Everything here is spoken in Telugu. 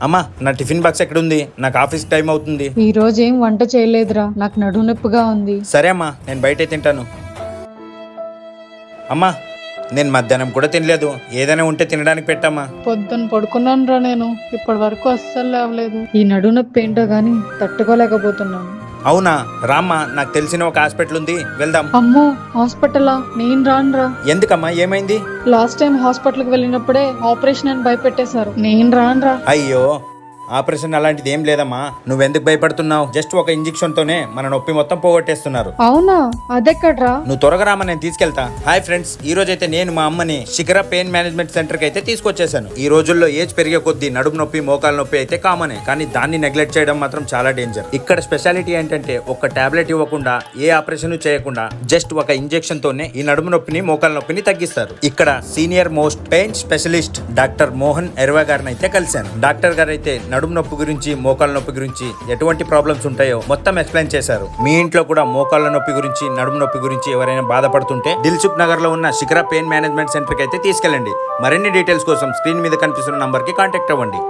అమ్మా నా టిఫిన్ బాక్స్ ఎక్కడుంది? నాకు ఆఫీస్ టైం అవుతుంది. ఈ రోజు ఏం వంట చేయలేదురా, నాకు నడుము నొప్పిగా ఉంది. సరే అమ్మా, నేను బయటే తింటాను. అమ్మా నేను మధ్యాహ్నం కూడా తినలేదు, ఏదైనా ఉంటే తినడానికి పెట్టమ్మా. పొద్దున్న పడుకున్నాను రా, నేను ఇప్పటి వరకు అస్సలు లేవలేదు. ఈ నడుము నొప్పి ఏంటో గానీ తట్టుకోలేకపోతున్నాను. అవునా, రామ్మా, నాకు తెలిసిన ఒక హాస్పిటల్ ఉంది, వెళ్దాం. అమ్మో, హాస్పిటలా? నేను రానురా. ఎందుకమ్మా, ఏమైంది? లాస్ట్ టైం హాస్పిటల్కి వెళ్ళినప్పుడే ఆపరేషన్ అని భయపెట్టేశారు. నేను రానురా. అయ్యో, ఆపరేషన్ అలాంటిది ఏం లేదమ్మా, నువ్వెందుకు భయపడుతున్నావు? జస్ట్ ఒక ఇంజెక్షన్ తోనే మన నొప్పి మొత్తం పోగొట్టేస్తున్నారు. అవునా, అదెక్కడ్రా? నువ్వు త్వరగా రామా, నేను తీసుకెళ్తా. హాయ్ ఫ్రెండ్స్, ఈ రోజు అయితే నేను మా అమ్మని శిఖర పెయిన్ మేనేజ్మెంట్ సెంటర్ కి అయితే తీసుకొచ్చేసాను. ఈ రోజుల్లో ఏజ్ పెరిగే కొద్దీ నడుము నొప్పి, మోకాల నొప్పి అయితే కామనే, కానీ దాన్ని నెగ్లెక్ట్ చేయడం మాత్రం చాలా డేంజర్. ఇక్కడ స్పెషాలిటీ ఏంటంటే ఒక్క టాబ్లెట్ ఇవ్వకుండా, ఏ ఆపరేషన్ చేయకుండా, జస్ట్ ఒక ఇంజెక్షన్ తోనే ఈ నడుము నొప్పిని, మోకాల నొప్పిని తగ్గిస్తారు. ఇక్కడ senior most pain specialist doctor Mohan Erva గారిని అయితే కలిశాను. డాక్టర్ గారు అయితే నడుము నొప్పి గురించి, మోకాల నొప్పి గురించి ఎటువంటి ప్రాబ్లమ్స్ ఉంటాయో మొత్తం ఎక్స్ప్లెయిన్ చేశారు. మీ ఇంట్లో కూడా మోకాళ్ళ నొప్పి గురించి, నడుము నొప్పి గురించి ఎవరైనా బాధపడుతుంటే దిల్సుఖ్ నగర్ లో ఉన్న శిఖర పెయిన్ మేనేజ్మెంట్ సెంటర్ కి అయితే తీసుకెళ్ళండి. మరిన్ని డీటెయిల్స్ కోసం స్క్రీన్ మీద కనిపిస్తున్న నంబర్ కి కాంటాక్ట్ అవ్వండి.